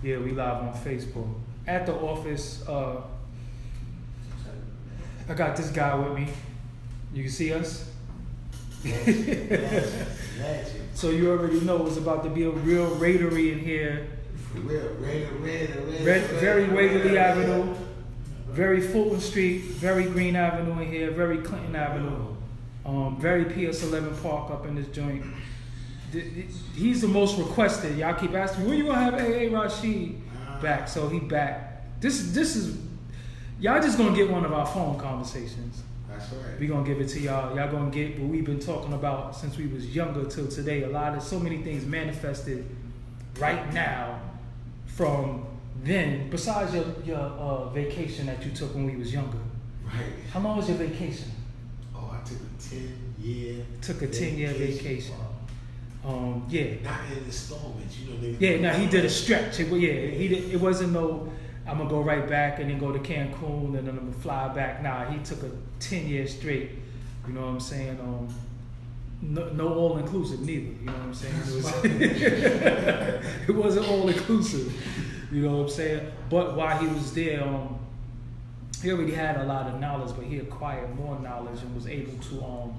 Yeah, we live on Facebook. At the office, I got this guy with me. You can see us? So you already know it's about to be a real raidery in here. Very Waverly Avenue, very Fulton Street, very Green Avenue in here, very Clinton Avenue, very PS 11 Park up in this joint. He's the most requested. Y'all keep asking me, when you gonna have AA Rashid back? So he back. This is y'all just gonna get one of our phone conversations. That's right. We gonna give it to y'all. Y'all gonna get what we've been talking about since we was younger till today. So many things manifested right now from then. Besides your vacation that you took when we was younger. Right. How long was your vacation? Oh, I took a 10-year. Took a 10-year vacation. Yeah. Not in installments, you know. Yeah, no, he did a stretch. It wasn't no, I'm gonna go right back and then go to Cancun and then I'm gonna fly back. Nah, he took a 10-year straight. You know what I'm saying? No all inclusive neither. You know what I'm saying? It wasn't all inclusive. You know what I'm saying? But while he was there, he already had a lot of knowledge, but he acquired more knowledge and was able to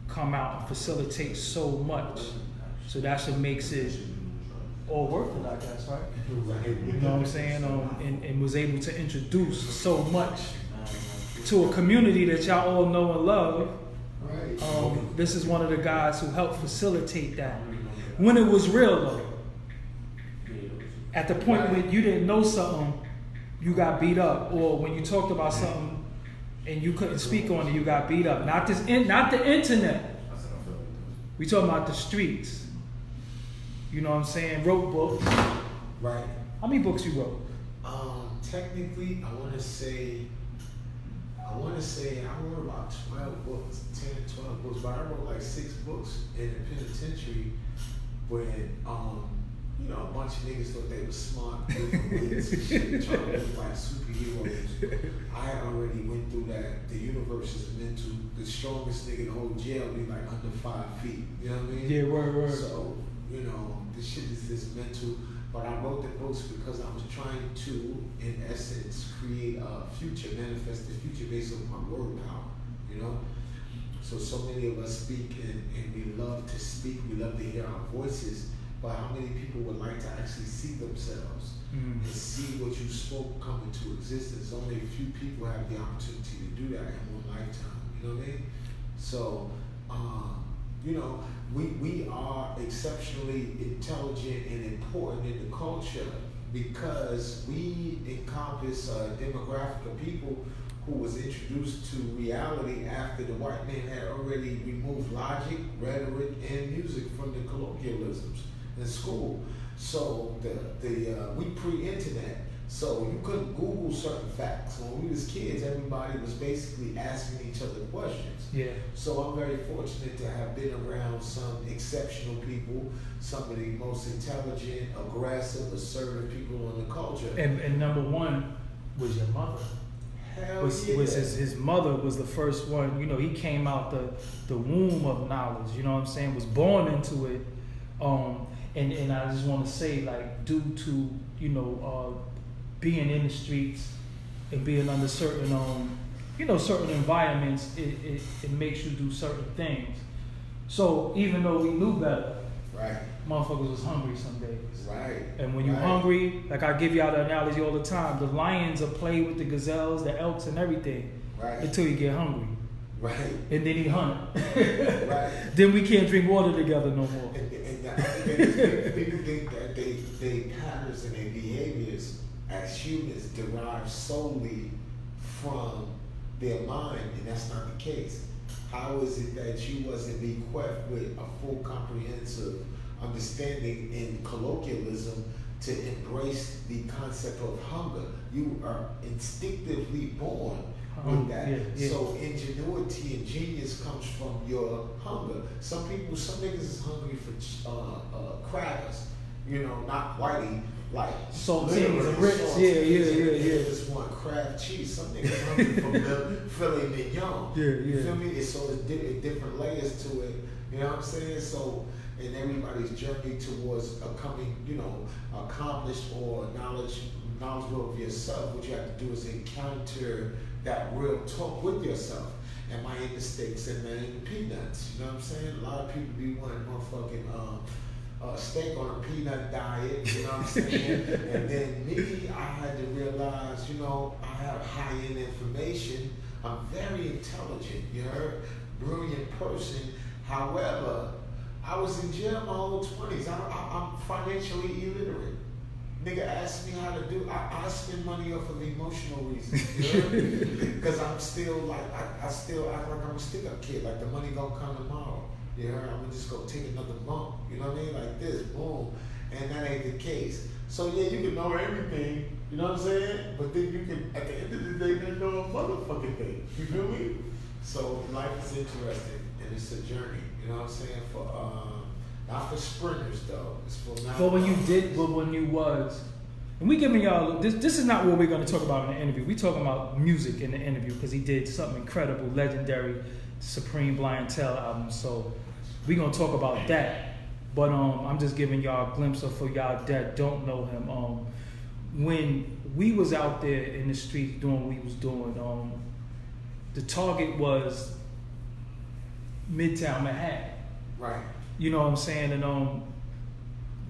come out and facilitate so much. So that's what makes it all worth it, I guess, right? You know what I'm saying? And was able to introduce so much to a community that y'all all know and love. This is one of the guys who helped facilitate that. When it was real, though. At the point when you didn't know something, you got beat up. Or when you talked about something and you couldn't speak on it, you got beat up. Not the internet. We talking about the streets. You know what I'm saying? Wrote books. Right. How many books you wrote? Technically, I want to say I wrote about 12 books, 10 or 12 books, but I wrote like 6 books in the penitentiary when, a bunch of niggas thought they were smart, different ways and shit, trying to look like superheroes. I had already went through that. The universe is mental. The strongest nigga in the whole jail be like under 5 feet. You know what I mean? Yeah, word. So, this shit is this mental. But I wrote the books because I was trying to, in essence, create a future, manifest the future based on my word power, So many of us speak and we love to speak, we love to hear our voices, but how many people would like to actually see themselves and see what you spoke come into existence? Only a few people have the opportunity to do that in one lifetime, you know what I mean? So, we are exceptionally intelligent and important in the culture because we encompass a demographic of people who was introduced to reality after the white man had already removed logic, rhetoric, and music from the colloquialisms in school. So we pre-internet. So you couldn't Google certain facts. When we was kids, everybody was basically asking each other questions. Yeah. So I'm very fortunate to have been around some exceptional people, some of the most intelligent, aggressive, assertive people in the culture. And number one was your mother. His mother was the first one. He came out the womb of knowledge. You know what I'm saying? Was born into it. And I just want to say, like, due to being in the streets and being under certain certain environments, it makes you do certain things. So even though we knew better, right, motherfuckers was hungry some days. Right. And when you're hungry, like I give y'all the analogy all the time, the lions will play with the gazelles, the elks and everything, right, until you get hungry. Right. And then he hunt. Right. Then we can't drink water together no more. And people think that they patterns and their behaviors as humans derive solely from their mind, and that's not the case. How is it that you wasn't bequeathed with a full comprehensive understanding in colloquialism to embrace the concept of hunger? You are instinctively born with that. Yeah. So ingenuity and genius comes from your hunger. Some niggas is hungry for crackers, not whitey. Like saltines and grits, yeah. Just want Kraft cheese. Some niggas hungry for filet mignon. Yeah. You feel me? So it's different layers to it. You know what I'm saying? So in everybody's journey towards becoming, accomplished or knowledgeable of yourself, what you have to do is encounter that real talk with yourself. Am I in the steaks and the peanuts? You know what I'm saying? A lot of people be wanting motherfucking steak on a peanut diet, you know what I'm saying? And then me, I had to realize, I have high-end information. I'm very intelligent, you heard? Brilliant person. However, I was in jail my whole 20s. I'm financially illiterate. Nigga asked me how to do. I spend money off of emotional reasons, because I'm still like I still act like I'm a stick-up kid. Like the money gonna come tomorrow. I'm gonna just go take another bump. You know what I mean? Like this, boom, and that ain't the case. So yeah, you can know everything. You know what I'm saying? But then you can, at the end of the day, you know a motherfucking thing. You feel me? So life is interesting and it's a journey. You know what I'm saying? For not for sprinters though. It's for now. But when you was, and we giving y'all this is not what we're going to talk about in the interview. We talking about music in the interview because he did something incredible, legendary, Supreme Blind Tell album. So we gonna talk about that. But I'm just giving y'all a glimpse of, for y'all that don't know him. When we was out there in the streets doing what we was doing, the target was Midtown Manhattan. Right. You know what I'm saying? And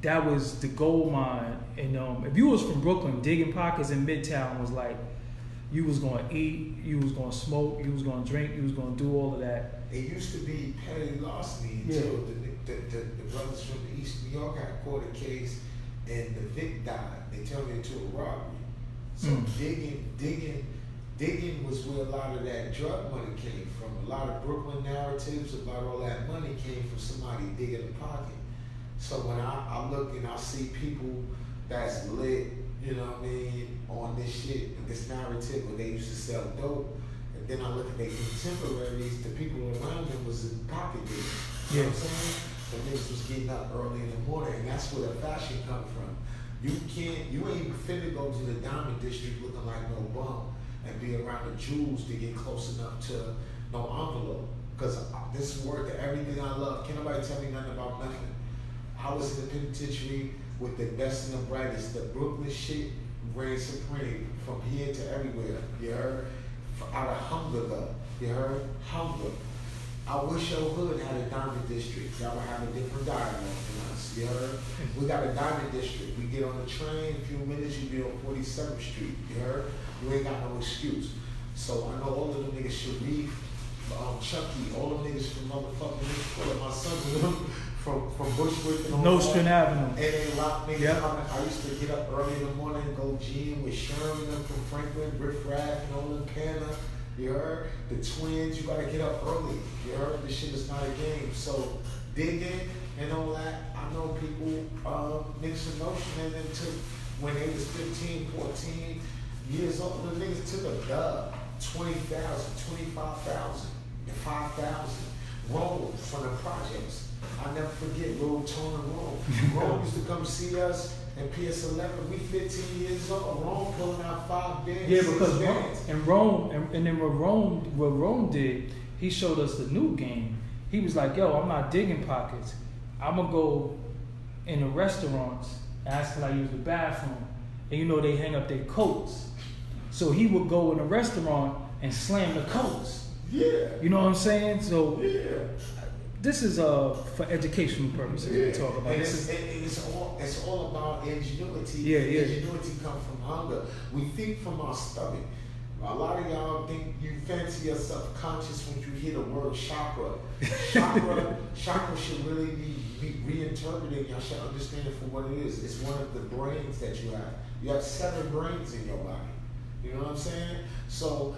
that was the gold mine. And if you was from Brooklyn, digging pockets in Midtown was like, you was gonna eat, you was gonna smoke, you was gonna drink, you was gonna do all of that. It used to be petty larceny until the brothers from the East New York had a court case and the Vic died. They turned it into a robbery. So digging was where a lot of that drug money came from. A lot of Brooklyn narratives about all that money came from somebody digging a pocket. So when I look and I see people that's lit, you know what I mean, on this shit, this narrative where they used to sell dope, and then I look at their contemporaries, the people around them was in pocket digging. You know what I'm saying? The niggas was getting up early in the morning, and that's where the fashion come from. You ain't finna go to the Diamond District looking like no bum and be around the jewels to get close enough to no envelope. Because this is worth everything I love. Can't nobody tell me nothing about nothing. I was in the penitentiary with the best and the brightest. The Brooklyn shit reigned supreme from here to everywhere. You heard? Out of hunger though. You heard? Hunger. I wish your hood had a diamond district. Y'all would have a different dialogue than us. You heard? We got a diamond district. We get on the train, a few minutes, you be on 47th Street. You heard? You ain't got no excuse. So I know all of them niggas Sharif, Chucky, all them niggas from motherfucking my sons and them from Bushwick and all Nostrand Avenue. And they rock niggas coming. I used to get up early in the morning and go gym with Sherman and them from Franklin, Riff Raff, and all them Canna. You heard? The twins, you gotta get up early. You heard? This shit is not a game. So digging and all that, I know people mixed emotion and then took, when they was 15, 14 years old, the niggas took a dub. 20,000, 25,000, 5,000. Rome from the projects. I never forget Lil Tone and Rome. Rome used to come see us in PS11. We 15 years old. Rome pulling out 5 bands. Yeah, because Rome, and then what Rome did, he showed us the new game. He was like, yo, I'm not digging pockets. I'm going to go in the restaurants and ask till I use the bathroom. And they hang up their coats. So he would go in a restaurant and slam the coats. Yeah. You know what I'm saying? So yeah. This is for educational purposes we talk about. And it's all about ingenuity. Yeah. Ingenuity comes from hunger. We think from our stomach. A lot of y'all think you fancy yourself conscious when you hear the word chakra. Chakra should really be reinterpreted. Y'all should understand it for what it is. It's one of the brains that you have. You have 7 brains in your body. You know what I'm saying? So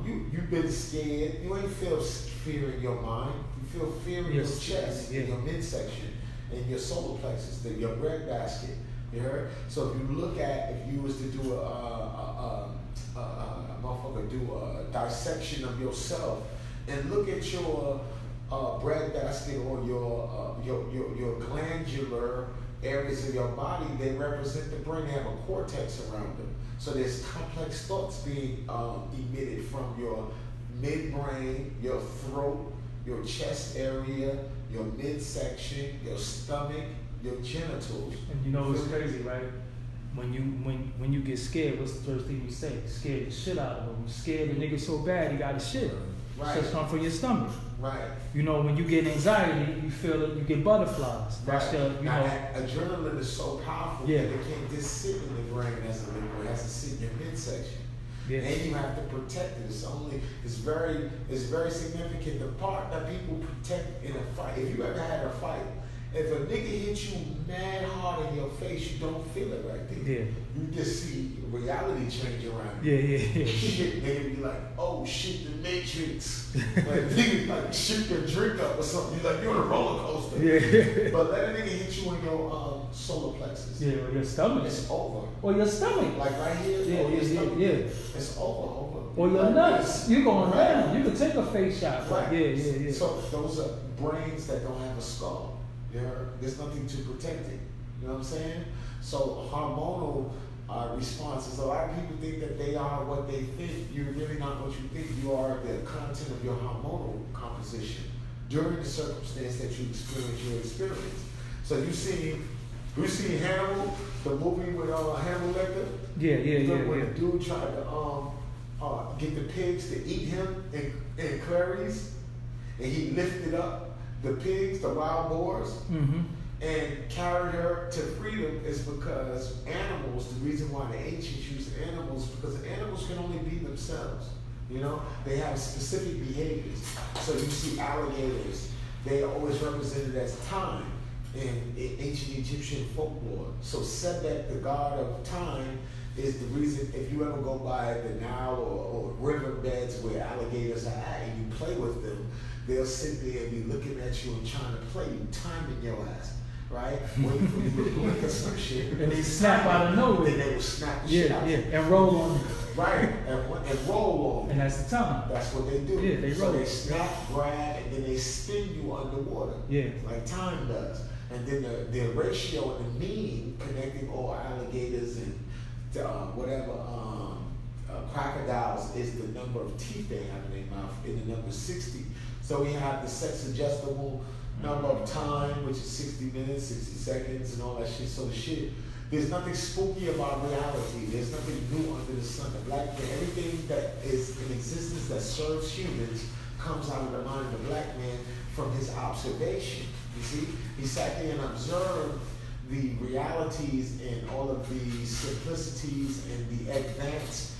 you've been scared. You ain't feel fear in your mind. You feel fear in your chest, in your midsection, in your solar plexus, your breadbasket. You heard? So if you look at, if you was to do a dissection of yourself and look at your breadbasket or your glandular areas of your body, they represent the brain. They have a cortex around them. So there's complex thoughts being emitted from your midbrain, your throat, your chest area, your midsection, your stomach, your genitals. And you know what's crazy, right? When you get scared, what's the first thing you say? Scared the shit out of him. Scared the nigga so bad he got a shit. Right. So it's come from your stomach. Right. You know, when you get anxiety, you feel it, you get butterflies. That's right. you now, know. Adrenaline is so powerful that it can't just sit in the brain as a liquid. It has to sit in your midsection. Yeah. And you have to protect it. It's very significant. The part that people protect in a fight. If you ever had a fight, if a nigga hit you mad hard in your face, you don't feel it right there. Yeah. You just see reality change around you. Yeah. Shit, nigga be like, oh shit, the Matrix. Like nigga like shoot your drink up or something. You're like, you're on a roller coaster. Yeah. But let a nigga hit you in your solar plexus. Yeah, or your stomach. It's over. Or your stomach. Like right here. Yeah. It's over. Or your nuts. You're going down. You can take a face shot. Right. Yeah. So those are brains that don't have a skull. There's nothing to protect it. You know what I'm saying? So hormonal responses. A lot of people think that they are what they think. You're really not what you think. You are the content of your hormonal composition during the circumstance that you experience your experience. So you see Hannibal, the movie with Hannibal Lecter? Yeah. When the dude tried to get the pigs to eat him in Clarice, and he lifted up the pigs, the wild boars, and carried her to freedom is because animals, the reason why the ancients used animals, because animals can only be themselves. You know, they have specific behaviors. So you see alligators, they are always represented as time in ancient Egyptian folklore. So Sebek, the god of time, is the reason if you ever go by the Nile or riverbeds where alligators are at and you play with them, they'll sit there and be looking at you and trying to play you, timing your ass, right? Waiting for you to blink or some shit. And they snap out of nowhere. Then they will snap the shit out. Yeah, and roll on you. Right, and roll on you. And that's the time. That's what they do. Yeah, they roll. So they snap, grab, and then they spin you underwater. Yeah. Like time does. And then the ratio and the mean connecting all alligators and crocodiles is the number of teeth they have in their mouth, in the number 60. So we have the sex adjustable number of time, which is 60 minutes, 60 seconds, and all that shit. So the shit, there's nothing spooky about reality. There's nothing new under the sun. The black man, everything that is in existence that serves humans comes out of the mind of the black man from his observation. You see, he sat there and observed the realities and all of the simplicities and the advanced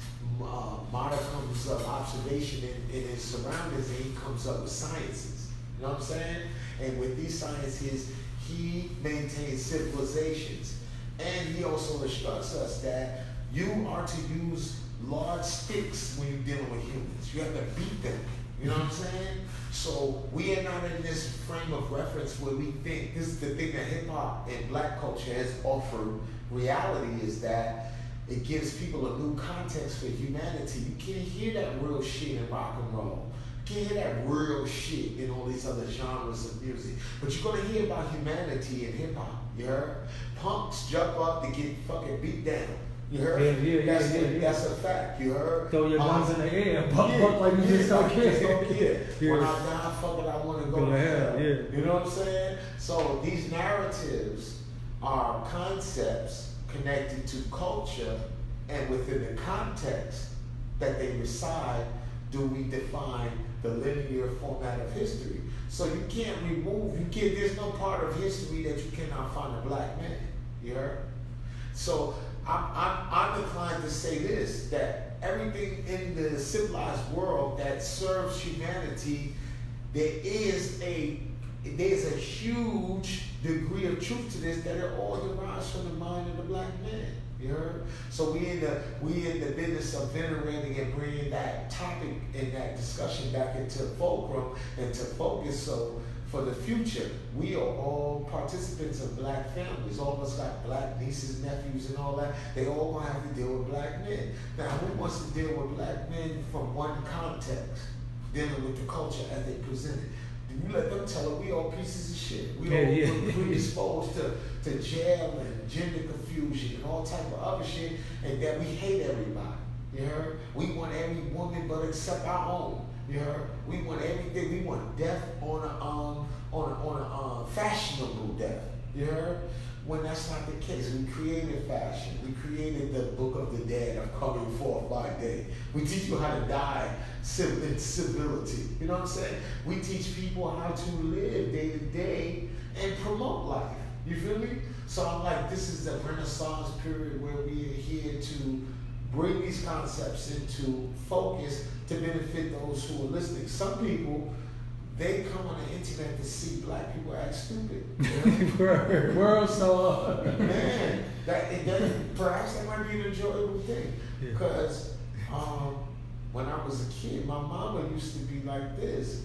modicums of observation in his surroundings, and he comes up with sciences. You know what I'm saying? And with these sciences, he maintains civilizations. And he also instructs us that you are to use large sticks when you're dealing with humans. You have to beat them. You know what I'm saying? So we are not in this frame of reference where we think, this is the thing that hip hop and black culture has offered reality, is that it gives people a new context for humanity. You can't hear that real shit in rock and roll. You can't hear that real shit in all these other genres of music. But you're gonna hear about humanity in hip hop. You heard? Punks jump up to get fucking beat down. You heard? Yeah. That's a fact. You heard? Throw your guns in the air, buck like you just don't care. When I die, fuck it, I want to go to hell. Yeah. You know what I'm saying? So these narratives are concepts connected to culture, and within the context that they reside, do we define the linear format of history. So you can't there's no part of history that you cannot find a black man. You heard? So I'm inclined to say this, that everything in the civilized world that serves humanity, there's a huge degree of truth to this, that it all derives from the mind of the black man. You heard? So we in the business of venerating and bringing that topic and that discussion back into fulcrum and to focus. So for the future, we are all participants of black families. All of us got black nieces, nephews, and all that. They all gonna have to deal with black men. Now, who wants to deal with black men from one context, dealing with the culture as they present it? You let them tell it, we all pieces of shit. We all predisposed to jail and gender confusion and all type of other shit, and that we hate everybody. You heard? We want every woman but except our own. You heard? We want everything. We want death on a fashionable death. You heard? When that's not the case, we created fashion. We created the Book of the Dead of coming forth by day. We teach you how to die in civility. You know what I'm saying? We teach people how to live day to day and promote life. You feel me? So I'm like, this is the Renaissance period where we are here to bring these concepts into focus to benefit those who are listening. Some people, they come on the internet to see black people act stupid. You know? World so Man, perhaps that might be an enjoyable thing. Because when I was a kid, my mama used to be like this.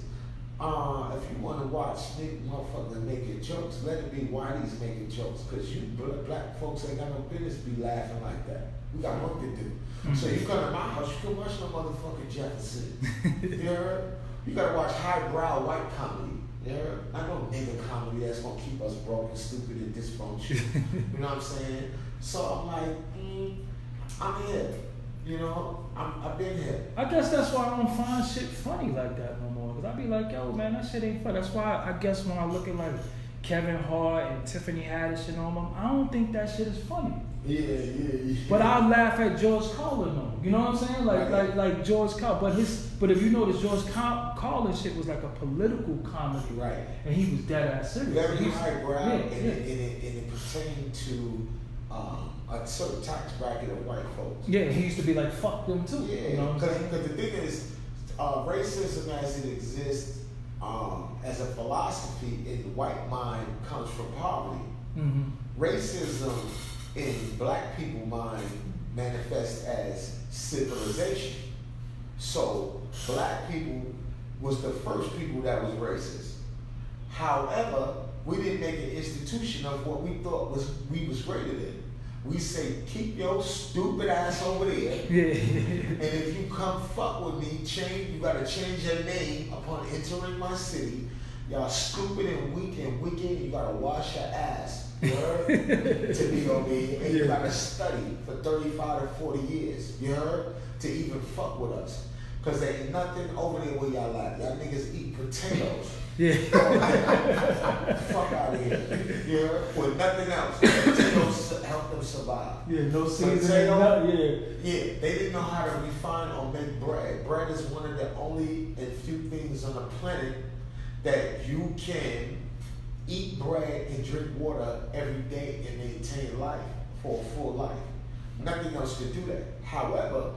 If you want to watch motherfuckers making jokes, let it be whiteys making jokes. Because you black folks ain't got no business be laughing like that. We got work to do. Mm-hmm. So you come to my house, you can watch no motherfucking Jefferson. You heard? You gotta watch highbrow white comedy. Yeah, not no nigga comedy that's gonna keep us broke and stupid and dysfunctional. You know what I'm saying? So I'm like, I'm here. You know, I've been here. I guess that's why I don't find shit funny like that no more. Cause I be like, yo, man, that shit ain't funny. That's why I guess when I look at like Kevin Hart and Tiffany Haddish and all them, I don't think that shit is funny. Yeah. But I laugh at George Carlin though. You know what I'm saying? Like George Carlin. But if you notice, George Carlin shit was like a political comedy. Right. And he was dead ass serious. Very highbrow, and it pertained to a certain tax bracket of white folks. Yeah, he used to be like, fuck them too. Yeah, you know what I'm saying? Because the thing is, racism as it exists as a philosophy in the white mind comes from poverty. Mm-hmm. Racism in black people's mind manifests as civilization. So black people was the first people that was racist. However, we didn't make an institution of what we thought we was greater than. We say, keep your stupid ass over there. Yeah. And if you come fuck with me, you gotta change your name upon entering my city. Y'all stupid and weak and wicked, you gotta wash your ass. You heard? To be over here. And you gotta study for 35 to 40 years. You heard? To even fuck with us. Cause there ain't nothing over there where y'all at. Y'all niggas eat potatoes. Yeah. Fuck out of here. You heard? With nothing else. Potatoes help them survive. Yeah, no seasoning. Yeah, they didn't know how to refine or make bread. Bread is one of the only and few things on the planet that you can eat bread and drink water every day and maintain life for a full life. Nothing else can do that. However,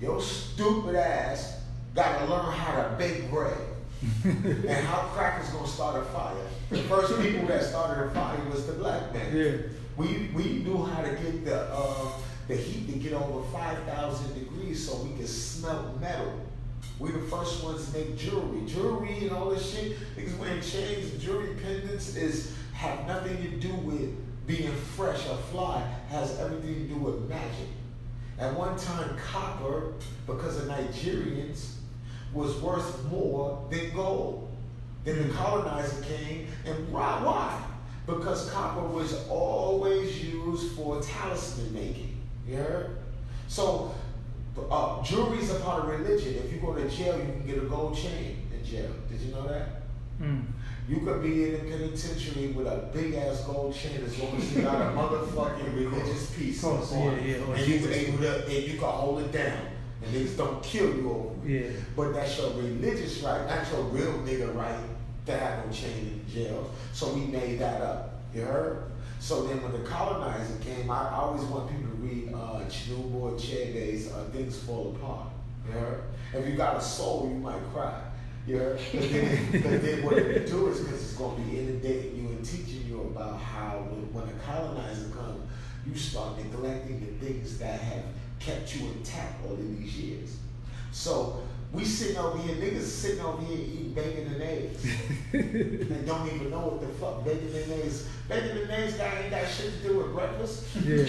your stupid ass gotta learn how to bake bread. And how crackers gonna start a fire. The first people that started a fire was the black man. Yeah. We knew how to get the heat to get over 5,000 degrees so we could smelt metal. We the first ones to make jewelry. Jewelry and all this shit, niggas wearing chains, jewelry pendants have nothing to do with being fresh or fly, has everything to do with magic. At one time, copper, because of Nigerians, was worth more than gold. Then the colonizer came, and why? Because copper was always used for talisman making. You heard? So, jewelry is a part of religion. If you go to jail, you can get a gold chain in jail. Did you know that? Mm. You could be in the penitentiary with a big ass gold chain as long as you got a motherfucking religious piece on. And you can hold it down. And niggas don't kill you over it. Yeah. But that's your religious right, not your real nigga right to have no chain in jail. So we made that up. You heard? So then when the colonizer came, I always want people to read Chinua Achebe's Things Fall Apart. You heard? If you got a soul, you might cry. You heard? But then what it do is because it's going to be inundating you and teaching you about how when a colonizer comes, you start neglecting the things that have kept you intact all of these years. So we sitting over here, niggas sitting over here eating bacon and eggs. They don't even know what the fuck bacon and eggs. Bacon and eggs ain't got shit to do with breakfast. Yeah.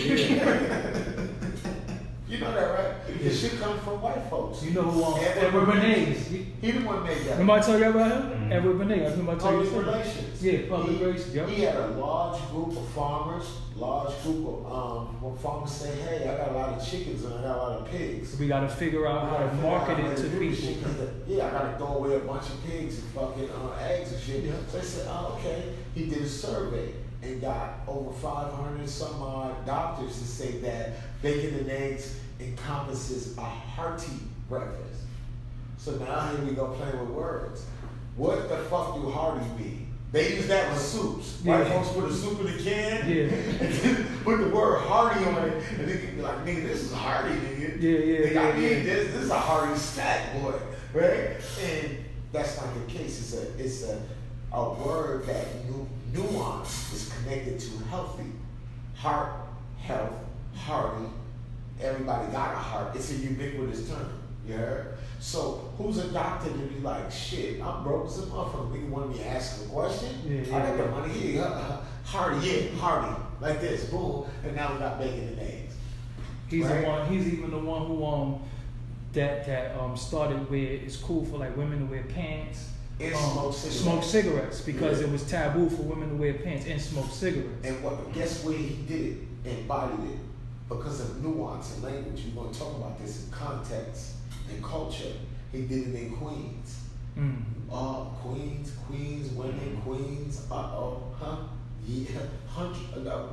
You know that, right? The shit comes from white folks. You know who Edward Bernays. He the one made that. Remember I told you about him? Edward Bernays, I remember I told you. Public relations. Yeah, public relations. Yep. He had a large group of farmers, when farmers say, hey, I got a lot of chickens and I got a lot of pigs. So we got to figure out how to market it to people. Yeah, I got to throw away a bunch of pigs and fucking eggs and shit. Yeah. So they said, oh, okay. He did a survey and got over 500 some odd doctors to say that bacon and eggs encompasses a hearty breakfast. So now here we go playing with words. What the fuck do hearty mean? They use that with soups. White folks put a soup in a can, and then put the word hearty on it, and they can be like, nigga, this is hearty, nigga. This is a hearty snack, boy, right? And that's not the case. It's a word that nuance is connected to healthy. Heart, health, hearty. Everybody got a heart. It's a ubiquitous term. You heard? So who's a doctor to be like, shit, I'm broke as a motherfucker. Nigga wanted me to ask him a question. I got the money here. Hearty, like this, boom. And now we got bacon and eggs. He's the one. He's even the one who that started where it's cool for like women to wear pants. And smoke cigarettes because it was taboo for women to wear pants and smoke cigarettes. And guess where he did it, embodied it? Because of nuance and language. We're going to talk about this in context and culture. He did it in Queens. Queens, women, Queens. Yeah,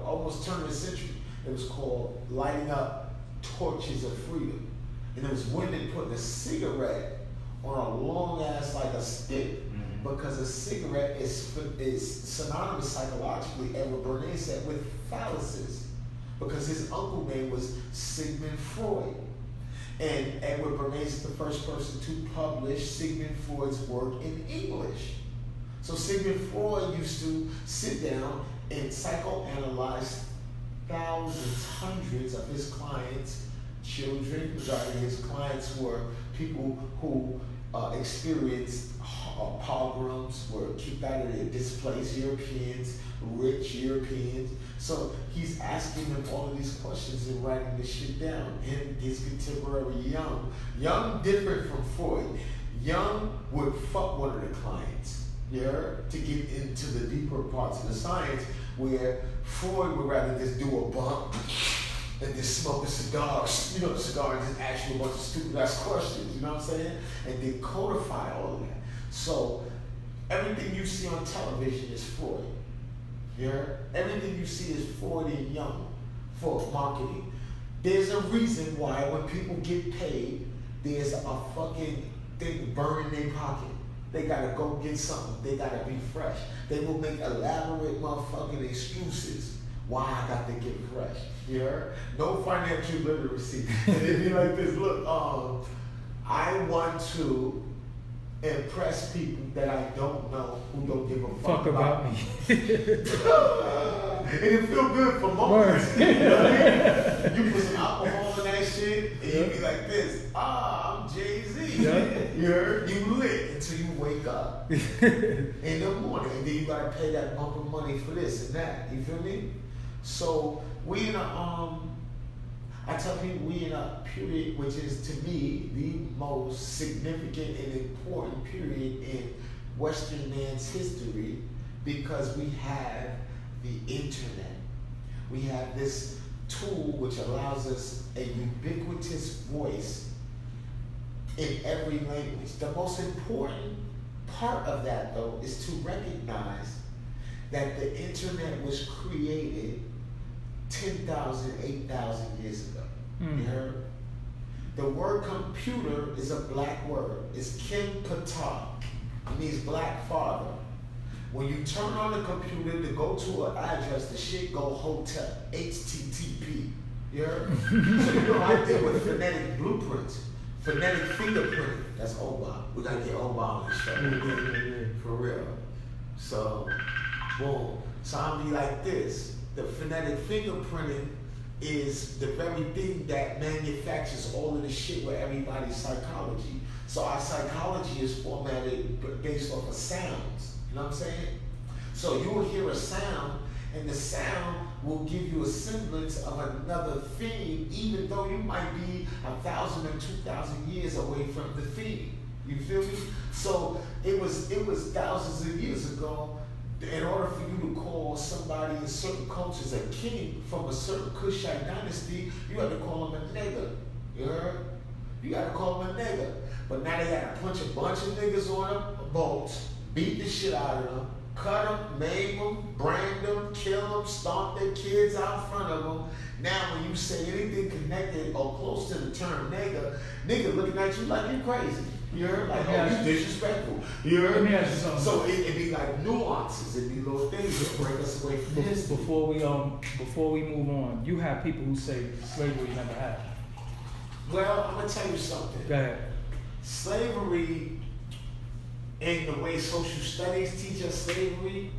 almost turn of the century. It was called Lighting Up Torches of Freedom. And it was women putting a cigarette on a long ass like a stick, because a cigarette is synonymous psychologically, Edward Bernays said, with phalluses, because his uncle name was Sigmund Freud, and Edward Bernays is the first person to publish Sigmund Freud's work in English. So Sigmund Freud used to sit down and psychoanalyze thousands, hundreds of his clients' children. Regarding his clients were people who experienced pogroms, were kicked out of their displaced Europeans, rich Europeans. So he's asking them all of these questions and writing this shit down. And his contemporary Young different from Freud. Young would fuck one of the clients, to get into the deeper parts of the science, where Freud would rather just do a bump and just smoke a cigar, cigar and just ask you a bunch of stupid ass questions, you know what I'm saying? And then codify all of that. So everything you see on television is Freud. Everything you see is Freud and Young for marketing. There's a reason why when people get paid, there's a fucking thing burning in their pocket. They gotta go get something. They gotta be fresh. They will make elaborate motherfucking excuses why I got to get fresh. No financial literacy. And it'd be like this, look, I want to impress people that I don't know who don't give a fuck about me. And it feel good for moments. You know what I mean? You put some alcohol in that shit, and you be like this, I'm Jay-Z. You lit until you wake up in the morning, and then you gotta pay that bump of money for this and that. You feel me? So we in a I tell people we in a period which is to me the most significant and important period in Western man's history, because we have the internet. We have this tool which allows us a ubiquitous voice in every language. The most important part of that, though, is to recognize that the internet was created 10,000, 8,000 years ago. You heard? The word computer is a black word. It's Kim Patar. It means black father. When you turn on the computer to go to an address, the shit go hotel, HTTP. You heard? So I deal with phonetic blueprints, phonetic fingerprinting. That's Obama. We gotta get Obama on the show. For real. So, boom. So I'll be like this. The phonetic fingerprinting is the very thing that manufactures all of the shit with everybody's psychology. So our psychology is formatted based off of sounds. You know what I'm saying? So you will hear a sound, and the sound will give you a semblance of another theme, even though you might be 1,000 or 2,000 years away from the theme. You feel me? So it was thousands of years ago. In order for you to call somebody in certain cultures a king from a certain Kushite dynasty, you had to call him a nigger. You heard? You got to call him a nigger. But now they got to punch a bunch of niggas on them boats, beat the shit out of them, cut them, maim them, brand them, kill them, stomp their kids out in front of them. Now when you say anything connected or close to the term nigga looking at you like you crazy. You heard? Like, oh, you disrespectful. You heard? Let me ask you something. So it'd be like nuances, it'd be little things that break us away from history. Before we move on, you have people who say slavery never happened. Well, I'm gonna tell you something. Go ahead. Slavery, in the way social studies teach us slavery,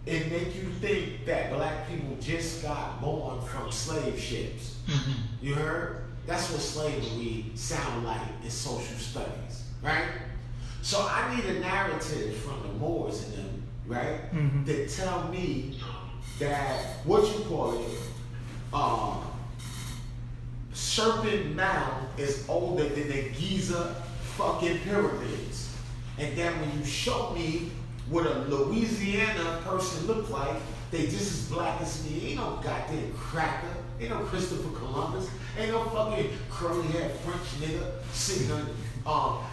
it make you think that black people just got born from slave ships. Mm-hmm. You heard? That's what slavery sound like in social studies, right? So I need a narrative from the Moors and them, right? Mm-hmm. That tell me that, what you call it, Serpent Mound is older than the Giza fucking pyramids. And then when you show me what a Louisiana person look like, they just as black as me. Ain't no goddamn cracker. Ain't no Christopher Columbus. Ain't no fucking curly haired French nigga sitting in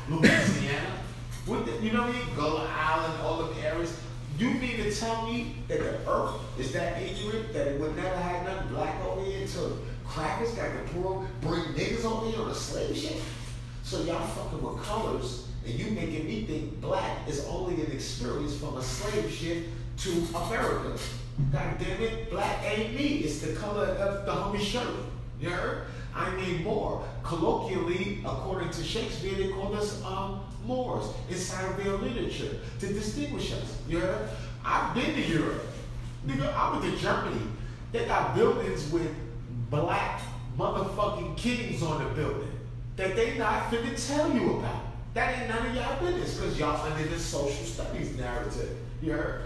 Louisiana. You know what I mean? Gullah Island, all the areas. You mean to tell me that the earth is that ignorant that it would never have nothing black over here until crackers got to bring niggas over here on a slave ship? So y'all fucking with colors and you making me think black is only an experience from a slave ship to America. God damn it, black ain't me. It's the color of the homie shirt. You heard? I mean more. Colloquially, according to Shakespeare, they call us Moors inside of their literature to distinguish us. You heard? I've been to Europe. Nigga, I went to Germany. They got buildings with black motherfucking kings on the building that they not finna tell you about. That ain't none of y'all business because y'all under the social studies narrative. You heard?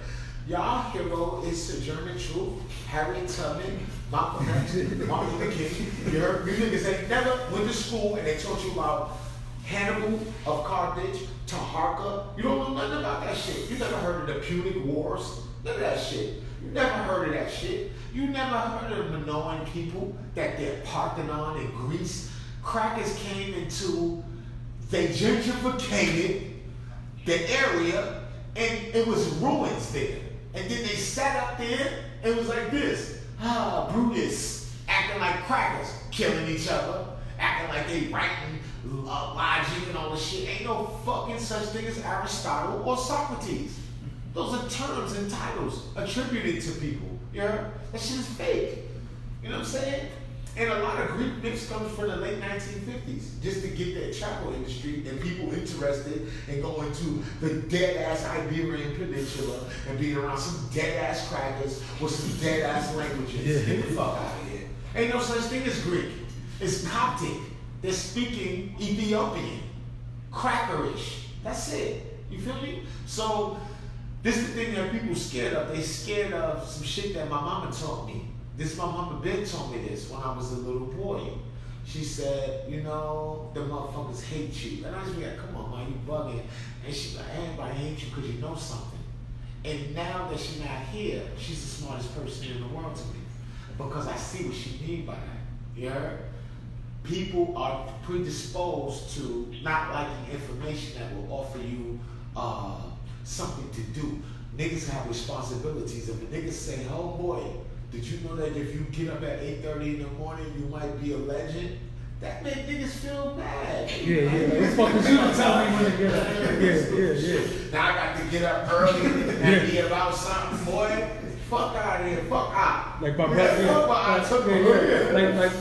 Y'all hero is Sojourner Truth, Harriet Tubman, Malcolm X, Martin Luther King. You heard? You niggas ain't never went to school and they taught you about Hannibal of Carthage, Taharka. You don't know nothing about that shit. You never heard of the Punic Wars. None of that shit. You never heard of that shit. You never heard of the Minoan people, that they're Parthenon in Greece. Crackers came into, they gentrificated the area and it was ruins there. And then they sat up there and it was like this. Brutus, acting like crackers, killing each other, acting like they writing logic and all this shit. Ain't no fucking such thing as Aristotle or Socrates. Those are terms and titles attributed to people. You know? That shit is fake. You know what I'm saying? And a lot of Greek myths comes from the late 1950s, just to get that travel industry and people interested in going to the dead-ass Iberian Peninsula and being around some dead-ass crackers with some dead-ass languages. Yeah. Get the fuck out of here. Ain't no such thing as Greek. It's Coptic. They're speaking Ethiopian. Crackerish. That's it. You feel me? So, this is the thing that people scared of. They scared of some shit that my mama taught me. My mama Ben told me this when I was a little boy. She said, you know, the motherfuckers hate you. And I was like, come on, man, you bugging. And she's like, everybody hates you because you know something. And now that she's not here, she's the smartest person in the world to me. Because I see what she means by that. You heard? People are predisposed to not liking information that will offer you something to do. Niggas have responsibilities. If a nigga say, oh boy, did you know that if you get up at 8:30 in the morning, you might be a legend? That made niggas feel bad. Yeah. It's fucking shit. Tell me when to get up. Yeah. Now I got to get up early and be about something, boy. Fuck out of here. Fuck out. Like my brother.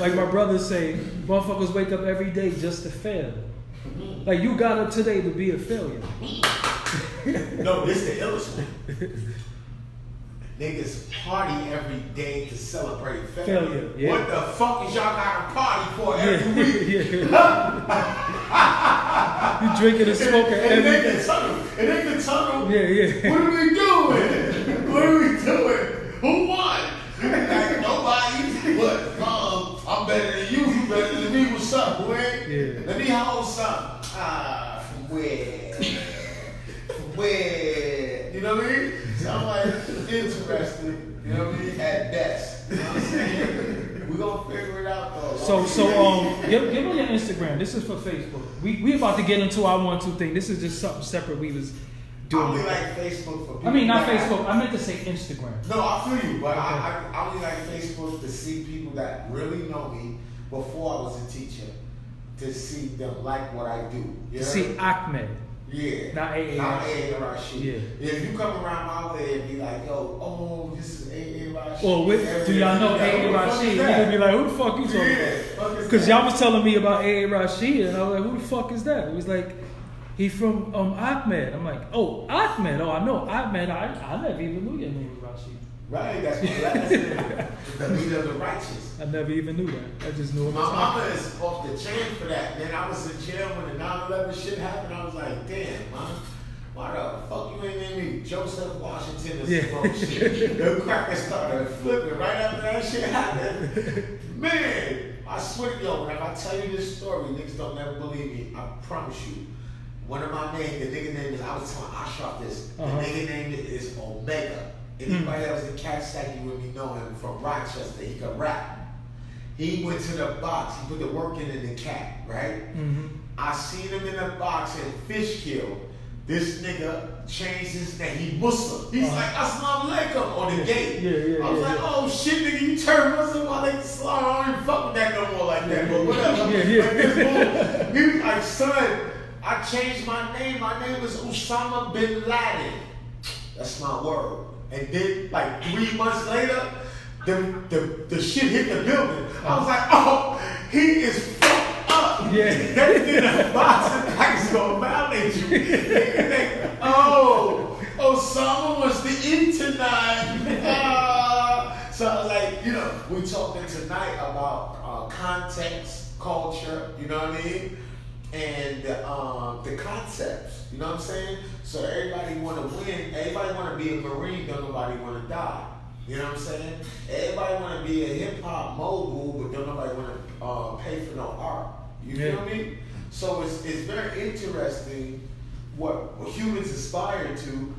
Like my brothers say, motherfuckers wake up every day just to fail. Like you got up today to be a failure. No, this the illest one. Niggas party every day to celebrate failure. Yeah. What the fuck is y'all got a party for every week? You drinking and smoking every day. It ain't the tunnel. Yeah. What are we doing? Who won? Like nobody. What? I'm better than you. You better than me. What's up, boy? Yeah. Let me hold something. where, you know what I mean? So I'm like, interesting, you know what I mean? At best, you know what I'm saying? We're gonna figure it out though. Give me your Instagram. This is for Facebook. We about to get into our 1, 2 thing. This is just something separate we was doing. I only like Facebook for people. I mean, not Facebook. I meant to say Instagram. No, I feel you, but Okay. I only like Facebook to see people that really know me before I was a teacher, to see them like what I do. You To see Ahmed. Yeah. Not A.A. Rashid. Yeah. If you come around my way and be like, yo, oh, this is A.A. Rashid. Or do y'all know A.A. Rashid? You're going to be like, who the fuck you talking about? Because y'all was telling me about A.A. Rashid, and I was like, who the fuck is that? It was like, he from Ahmed. I'm like, oh, Ahmed. Oh, I know Ahmed. I never even knew your name was Rashid. Right, that's my last name. The leader of the righteous. I never even knew that. I just knew it My was mama is off the chain for that. Then I was in jail when the 9/11 shit happened. I was like, damn, man. Why the fuck you ain't named me Joseph Washington or some shit? The cracker started flipping right after that shit happened. Man, I swear to you, when I tell you this story, niggas don't never believe me. I promise you. One of my names, the nigga name is, I was telling Ashraf this, the nigga name is Omega. Anybody else in Cat Sacky with me know him from Rochester, he could rap. He went to the box, he put the work in the cat, right? I seen him in the box in Fishkill. This nigga changed his name. He Muslim. He's like, Assalamu alaikum on the gate. I was like, oh shit, nigga, you turned Muslim. I like Islam. I don't even fuck with that no more like that. But whatever. Like this bull. He was like, son, I changed my name. My name is Osama bin Laden. That's my word. And then, like 3 months later, the shit hit the building. I was like, oh, he is fucked up. Yeah. That in a box and is gonna violate you. Oh, Osama was the internet. So I was like, you know, we talking tonight about context, culture, you know what I mean? And the concepts, you know what I'm saying? So everybody want to win. Everybody want to be a Marine, don't nobody want to die. You know what I'm saying? Everybody want to be a hip hop mogul, but don't nobody want to pay for no art. You feel me? So it's very interesting what humans aspire to.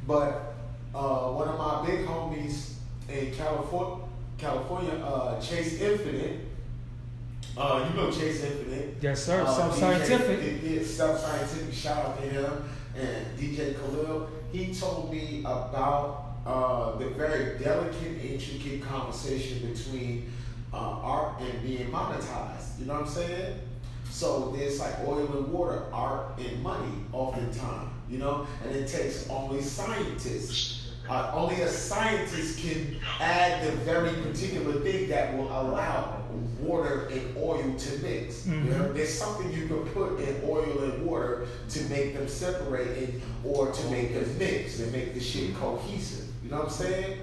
But one of my big homies in California, Chase Infinite. You know Chase Infinite. Yes, sir. Self-scientific. Yeah, self-scientific. Shout out to him and DJ Khalil. He told me about the very delicate, intricate conversation between art and being monetized. You know what I'm saying? So there's like oil and water, art and money, oftentimes. You know, and it takes only scientists. Only a scientist can add the very particular thing that will allow water and oil to mix. You know, there's something you can put in oil and water to make them separate or to make them mix and make the shit cohesive. You know what I'm saying?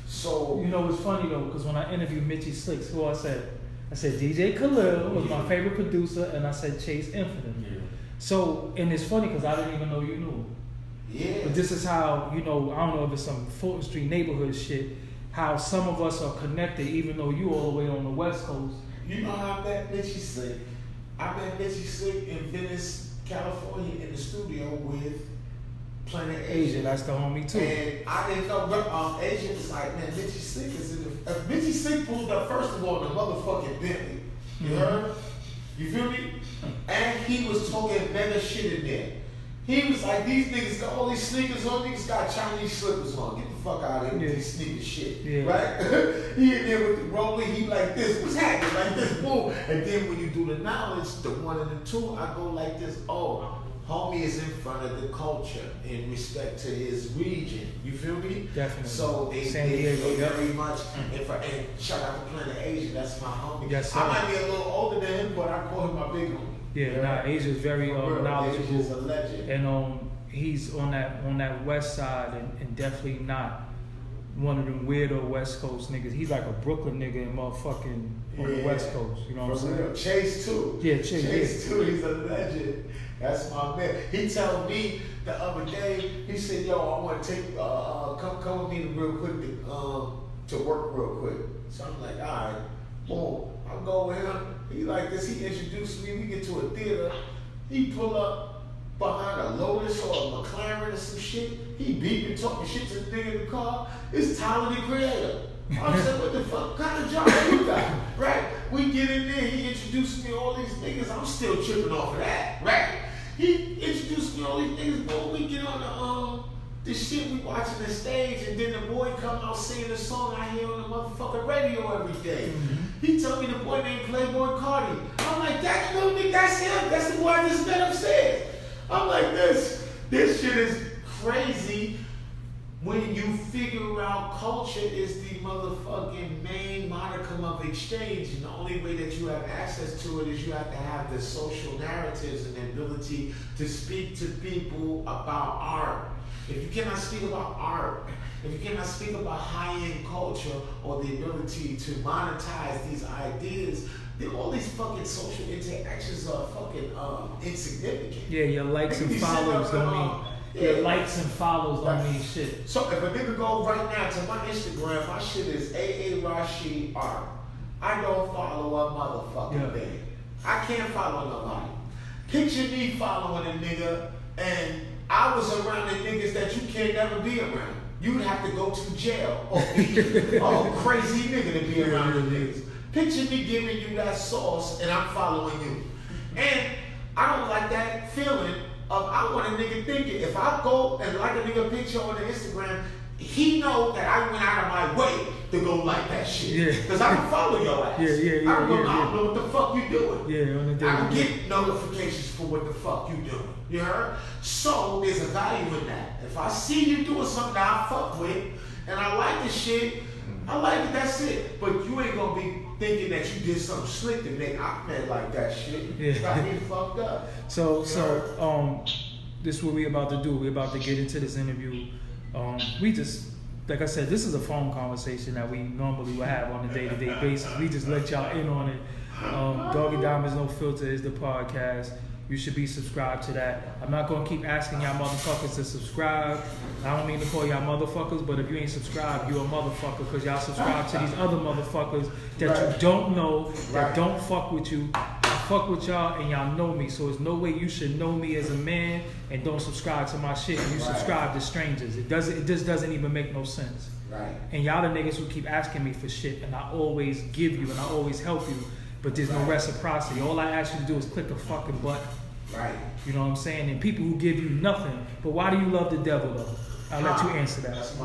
So you know, it's funny though, because when I interviewed Mitchie Slicks, who I said DJ Khalil was my favorite producer, and I said Chase Infinite. So, and it's funny because I didn't even know you knew him. Yeah. But this is how, you know, I don't know if it's some Fulton Street neighborhood shit, how some of us are connected even though you all the way on the West Coast. You know how I met Mitchie Slick? I met Mitchie Slick in Venice, California in the studio with Planet Asia. That's the homie too. And I didn't know, Asia was like, man, Mitchie Slick is in the... Mitchie Slick pulled up first of all in the motherfucking Bentley. You heard? You feel me? And he was talking mega shit in there. He was like, these niggas got all these sneakers on, niggas got Chinese slippers on. Get the fuck out of here with these sneaker shit. Right? He in there with the rolling, he like this, what's happening? Like this, boom. And then when you do the knowledge, the 1 and the 2, I go like this, oh, homie is in front of the culture in respect to his region. You feel me? Definitely. So they very much, and shout out to Planet Asia, that's my homie. Yes, sir. I might be a little older than him, but I call him my big homie. Yeah, Asia's very knowledgeable. Asia's a legend. And he's on that west side and definitely not one of them weirdo West Coast niggas. He's like a Brooklyn nigga and motherfucking on the West Coast. You know what I'm saying? Chase too. Yeah, Chase too. He's a legend. That's my man. He told me the other day. He said, "Yo, I want to take come with me real quick to work real quick." So I'm like, "All right, boom." I'll go with him. He like this. He introduced me. We get to a theater. He pull up. behind a Lotus or a McLaren or some shit. He beeping, talking shit to the nigga in the car. It's Tyler the Creator. I'm saying, what the fuck kind of job you got, right? We get in there, he introduced me to all these niggas. I'm still tripping off of that, right? He introduced me to all these niggas, boy. We get on the shit we watching the stage, and then the boy come out singing the song I hear on the motherfucking radio every day. He told me the boy named Playboy Cardi. I'm like, that little nigga, that's him. That's the boy I just met upstairs. I'm like, this shit is crazy. When you figure out culture is the motherfucking main modicum of exchange, and the only way that you have access to it is you have to have the social narratives and the ability to speak to people about art. If you cannot speak about art, if you cannot speak about high-end culture or the ability to monetize these ideas, then all these fucking social interactions are fucking insignificant. Yeah, your likes and follows don't mean. Your likes and follows don't mean shit. So if a nigga go right now to my Instagram, my shit is AA Rashid Art. I don't follow a motherfucking thing. I can't follow nobody. Picture me following a nigga, and I was around the niggas that you can't never be around. You'd have to go to jail or be a crazy nigga to be around the niggas. Picture me giving you that sauce, and I'm following you. And I don't like that feeling. I want a nigga thinking, if I go and like a nigga picture on the Instagram, he know that I went out of my way to go like that shit. Because I can follow your ass. I don't know what the fuck you doing. I can get notifications for what the fuck you doing. You heard? So there's a value in that. If I see you doing something that I fuck with, and I like the shit, I like it, that's it. But you ain't gonna be thinking that you did something slick to make Ahmed like that shit. Got me fucked up. So this is what we about to do. We're about to get into this interview. We just, like I said, this is a phone conversation that we normally would have on a day-to-day basis. We just let y'all in on it. Doggie Diamonds No Filter is the podcast. You should be subscribed to that. I'm not gonna keep asking y'all motherfuckers to subscribe. I don't mean to call y'all motherfuckers, but if you ain't subscribed, you a motherfucker, because y'all subscribe to these other motherfuckers that you don't know, that don't fuck with you. I fuck with y'all and y'all know me, so there's no way you should know me as a man and don't subscribe to my shit and you subscribe to strangers. It just doesn't even make no sense. And y'all the niggas who keep asking me for shit, and I always give you and I always help you. But there's no reciprocity. All I ask you to do is click a fucking button. You know what I'm saying? And people who give you nothing. But why do you love the devil though? I'll let you answer that.